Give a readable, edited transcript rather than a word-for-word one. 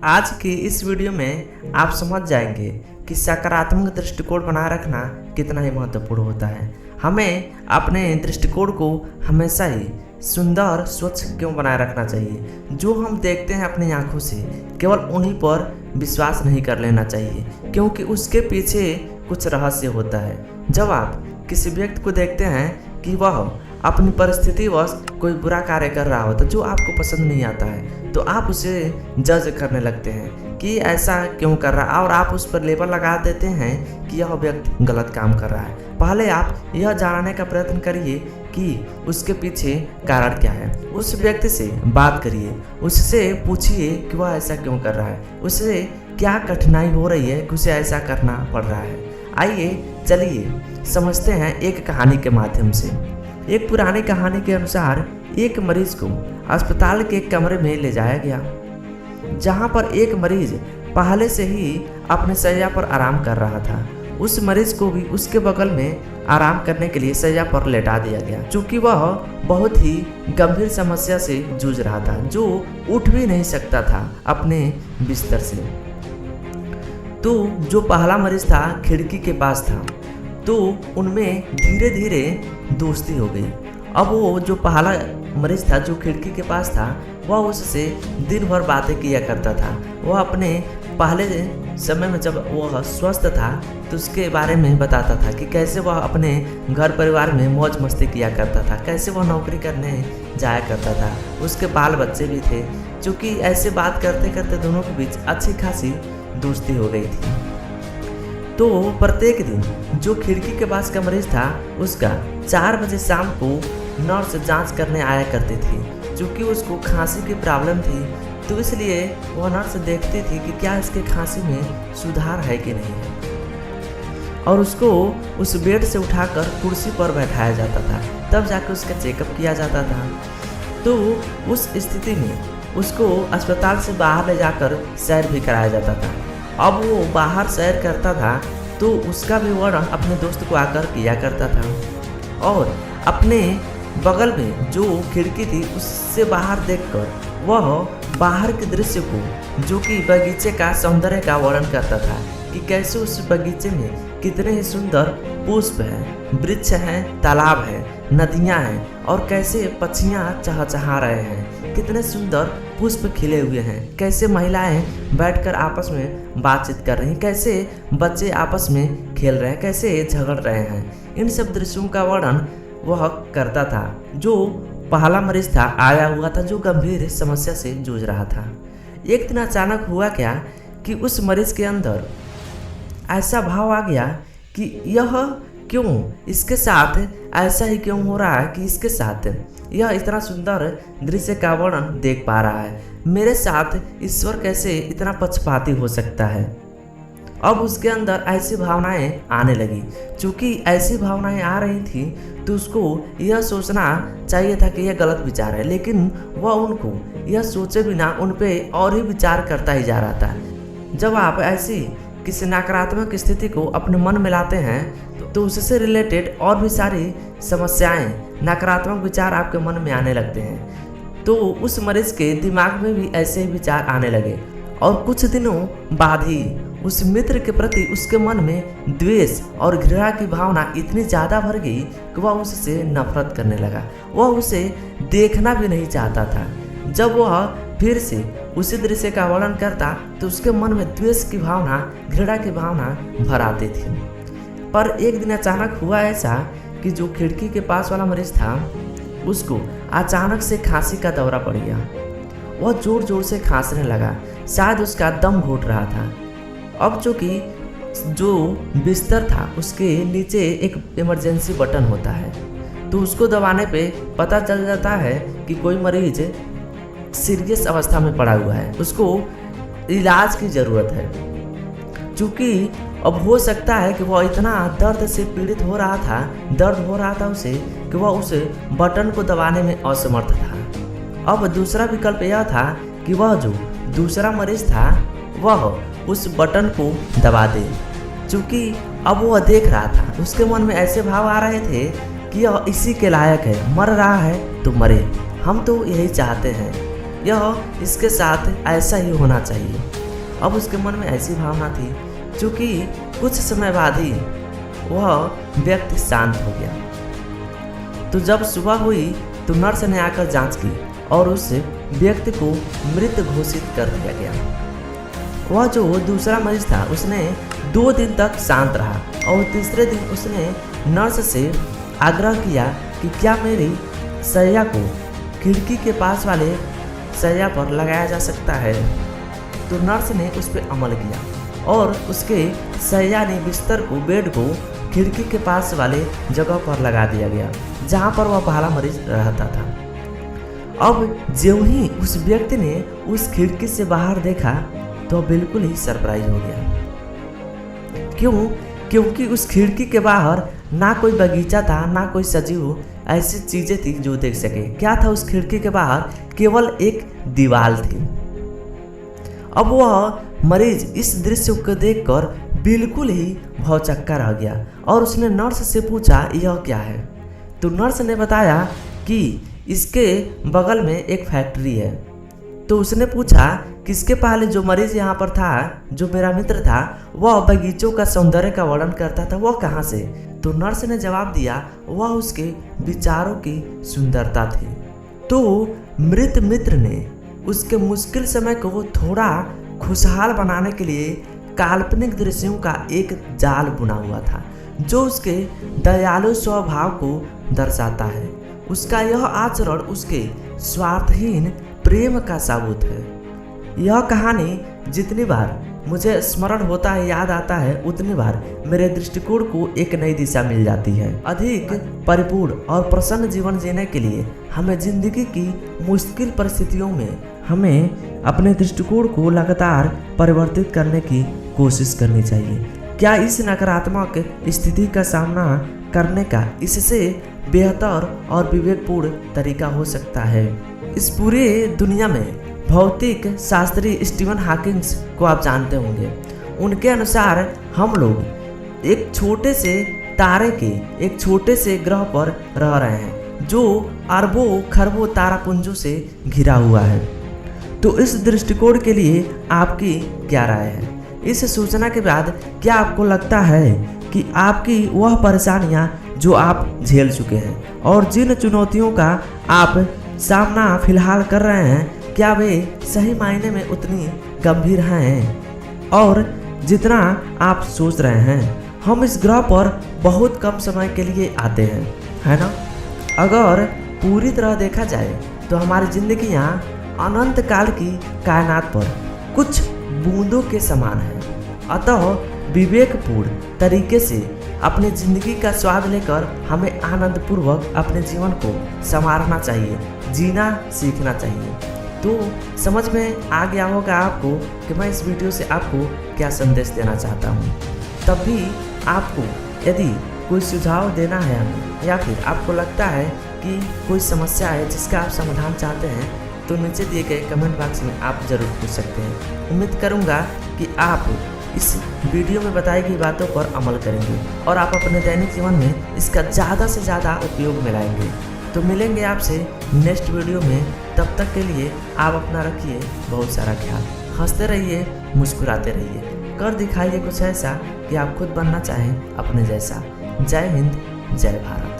आज की इस वीडियो में आप समझ जाएंगे कि सकारात्मक दृष्टिकोण बनाए रखना कितना ही महत्वपूर्ण होता है। हमें अपने दृष्टिकोण को हमेशा ही सुंदर स्वच्छ क्यों बनाए रखना चाहिए। जो हम देखते हैं अपनी आंखों से केवल उन्हीं पर विश्वास नहीं कर लेना चाहिए, क्योंकि उसके पीछे कुछ रहस्य होता है। जब आप किसी व्यक्ति को देखते हैं कि वह अपनी परिस्थितिवश कोई बुरा कार्य कर रहा होता जो आपको पसंद नहीं आता है, तो आप उसे जज करने लगते हैं कि ऐसा क्यों कर रहा है, और आप उस पर लेबल लगा देते हैं कि यह व्यक्ति गलत काम कर रहा है। पहले आप यह जानने का प्रयत्न करिए कि उसके पीछे कारण क्या है। उस व्यक्ति से बात करिए, उससे पूछिए कि वह ऐसा क्यों कर रहा है, उससे क्या कठिनाई हो रही है कि उसे ऐसा करना पड़ रहा है। आइए चलिए समझते हैं एक कहानी के माध्यम से। एक पुरानी कहानी के अनुसार एक मरीज को अस्पताल के एक कमरे में ले जाया गया, जहां पर एक मरीज पहले से ही अपने शैया पर आराम कर रहा था। उस मरीज को भी उसके बगल में आराम करने के लिए शैया पर लेटा दिया गया, क्योंकि वह बहुत ही गंभीर समस्या से जूझ रहा था, जो उठ भी नहीं सकता था अपने बिस्तर से। तो जो पहला मरीज था खिड़की के पास था, तो उनमें धीरे धीरे दोस्ती हो गई। अब वो जो पहला मरीज था जो खिड़की के पास था, वह उससे दिन भर बातें किया करता था। वह अपने पहले समय में जब वह स्वस्थ था तो उसके बारे में बताता था कि कैसे वह अपने घर परिवार में मौज मस्ती किया करता था, कैसे वह नौकरी करने जाया करता था, उसके बाल बच्चे भी थे। चूँकि ऐसे बात करते करते दोनों के बीच अच्छी खासी दोस्ती हो गई थी। तो प्रत्येक दिन जो खिड़की के पास का मरीज था उसका 4 बजे शाम को नर्स जांच करने आया करती थी। चूँकि उसको खांसी की प्रॉब्लम थी, तो इसलिए वह नर्स देखती थी कि क्या इसके खांसी में सुधार है कि नहीं है, और उसको उस बेड से उठाकर कुर्सी पर बैठाया जाता था, तब जाकर उसका चेकअप किया जाता था। तो उस स्थिति में उसको अस्पताल से बाहर ले जाकर सैर भी कराया जाता था। अब वो बाहर सैर करता था तो उसका भी वर्णन अपने दोस्त को आकर किया करता था, और अपने बगल में जो खिड़की थी उससे बाहर देखकर वह बाहर के दृश्य को, जो कि बगीचे का सौंदर्य का वर्णन करता था कि कैसे उस बगीचे में कितने ही सुंदर पुष्प हैं, वृक्ष हैं, तालाब है, नदियां हैं, और कैसे पक्षियां चहचहा रहे हैं, कितने सुंदर पुष्प खिले हुए हैं, कैसे महिलाएं बैठकर आपस में बातचीत कर रही हैं, कैसे बच्चे आपस में खेल रहे हैं, कैसे झगड़ रहे हैं। इन सब दृश्यों का वर्णन वह करता था। जो पहला मरीज था आया हुआ था जो गंभीर समस्या से जूझ रहा था। एक दिन अचानक हुआ क्या कि उस मरीज के अंदर ऐसा भाव आ गया कि यह क्यों इसके साथ ऐसा ही क्यों हो रहा है कि इसके साथ यह इतना सुंदर दृश्य का वर्णन देख पा रहा है, मेरे साथ ईश्वर कैसे इतना पक्षपाती हो सकता है। अब उसके अंदर ऐसी भावनाएं आने लगी। चूँकि ऐसी भावनाएं आ रही थी तो उसको यह सोचना चाहिए था कि यह गलत विचार है, लेकिन वह उनको यह सोचे बिना उन पर और ही विचार करता ही जा रहा था। जब आप ऐसी किसी नकारात्मक स्थिति को अपने मन में लाते हैं तो उससे रिलेटेड और भी सारी समस्याएं, नकारात्मक विचार आपके मन में आने लगते हैं। तो उस मरीज के दिमाग में भी ऐसे ही विचार आने लगे, और कुछ दिनों बाद ही उस मित्र के प्रति उसके मन में द्वेष और घृणा की भावना इतनी ज़्यादा भर गई कि वह उससे नफरत करने लगा। वह उसे देखना भी नहीं चाहता था। जब वह फिर से उसी दृश्य का वर्णन करता तो उसके मन में द्वेष की भावना, घृणा की भावना भर आती थी। पर एक दिन अचानक हुआ ऐसा कि जो खिड़की के पास वाला मरीज था उसको अचानक से खांसी का दौरा पड़ गया। वह जोर जोर से खांसने लगा, शायद उसका दम घुट रहा था। अब चूँकि जो बिस्तर था उसके नीचे एक इमरजेंसी बटन होता है, तो उसको दबाने पे पता चल जाता है कि कोई मरीज सीरियस अवस्था में पड़ा हुआ है, उसको इलाज की ज़रूरत है। चूँकि अब हो सकता है कि वह इतना दर्द से पीड़ित हो रहा था, दर्द हो रहा था उसे, कि वह उस बटन को दबाने में असमर्थ था। अब दूसरा विकल्प यह था कि वह जो दूसरा मरीज था वह उस बटन को दबा दे। चूँकि अब वह देख रहा था, उसके मन में ऐसे भाव आ रहे थे कि यह इसी के लायक है, मर रहा है तो मरे, हम तो यही चाहते हैं। यह इसके साथ ऐसा ही होना चाहिए। अब उसके मन में ऐसी भावना थी, क्योंकि कुछ समय बाद ही वह व्यक्ति शांत हो गया। तो जब सुबह हुई तो नर्स ने आकर जांच की और उस व्यक्ति को मृत घोषित कर दिया गया। वह जो दूसरा मरीज था उसने 2 दिन तक शांत रहा और तीसरे दिन उसने नर्स से आग्रह किया कि क्या मेरी शैया को खिड़की के पास वाले शैया पर लगाया जा सकता है। तो नर्स ने उस पर अमल किया और उसके शैया ने बिस्तर को, बेड को खिड़की के पास वाले जगह पर लगा दिया गया जहां पर वह पहला मरीज रहता था। अब ज्यों ही उस व्यक्ति ने उस खिड़की से बाहर देखा तो बिल्कुल ही सरप्राइज हो गया। क्यों? क्योंकि उस खिड़की के बाहर ना कोई बगीचा था, ना कोई सजीव ऐसी चीजें थी जो देख सके। क्या था उस खिड़की के बाहर? केवल एक दीवार थी। अब वह मरीज इस दृश्य को देखकर बिल्कुल ही भौचक्का रह गया और उसने नर्स से पूछा यह क्या है। तो नर्स ने बताया कि इसके बगल में एक फैक्ट्री है। तो उसने पूछा किसके पहले जो मरीज यहाँ पर था, जो मेरा मित्र था, वह बगीचों का सौंदर्य का वर्णन करता था, वह कहाँ से? तो नर्स ने जवाब दिया वह उसके विचारों की सुंदरता थी। तो मृत मित्र ने उसके मुश्किल समय को थोड़ा खुशहाल बनाने के लिए काल्पनिक दृश्यों का एक जाल बुना हुआ था जो उसके दयालु स्वभाव को दर्शाता है। उसका यह आचरण उसके स्वार्थहीन प्रेम का सबूत है। यह कहानी जितनी बार मुझे स्मरण होता है, याद आता है, उतनी बार मेरे दृष्टिकोण को एक नई दिशा मिल जाती है। अधिक परिपूर्ण और प्रसन्न जीवन जीने के लिए हमें जिंदगी की मुश्किल परिस्थितियों में हमें अपने दृष्टिकोण को लगातार परिवर्तित करने की कोशिश करनी चाहिए। क्या इस नकारात्मक स्थिति का सामना करने का इससे बेहतर और विवेकपूर्ण तरीका हो सकता है? इस पूरे दुनिया में भौतिक शास्त्री स्टीवन हॉकिंस को आप जानते होंगे। उनके अनुसार हम लोग एक छोटे से तारे के एक छोटे से ग्रह पर रह रहे हैं जो अरबों खरबों तारापुंजों से घिरा हुआ है। तो इस दृष्टिकोण के लिए आपकी क्या राय है? इस सूचना के बाद क्या आपको लगता है कि आपकी वह परेशानियां जो आप झेल चुके हैं और जिन चुनौतियों का आप सामना फिलहाल कर रहे हैं, क्या वे सही मायने में उतनी गंभीर हैं और जितना आप सोच रहे हैं? हम इस ग्रह पर बहुत कम समय के लिए आते हैं, है ना? अगर पूरी तरह देखा जाए तो हमारी जिंदगियां अनंत काल की कायनात पर कुछ बूंदों के समान है। अतः विवेकपूर्ण तरीके से अपनी ज़िंदगी का स्वाद लेकर हमें आनंदपूर्वक अपने जीवन को संवारना चाहिए, जीना सीखना चाहिए। तो समझ में आ गया होगा आपको कि मैं इस वीडियो से आपको क्या संदेश देना चाहता हूँ। तब भी आपको यदि कोई सुझाव देना है हमें, या फिर आपको लगता है कि कोई समस्या है जिसका आप समाधान चाहते हैं, तो नीचे दिए गए कमेंट बॉक्स में आप ज़रूर पूछ सकते हैं। उम्मीद करूँगा कि आप इस वीडियो में बताई गई बातों पर अमल करेंगे और आप अपने दैनिक जीवन में इसका ज़्यादा से ज़्यादा उपयोग में लाएंगे। तो मिलेंगे आपसे नेक्स्ट वीडियो में। तब तक के लिए आप अपना रखिए बहुत सारा ख्याल। हंसते रहिए, मुस्कुराते रहिए, कर दिखाइए कुछ ऐसा कि आप खुद बनना चाहें अपने जैसा। जय हिंद, जय भारत।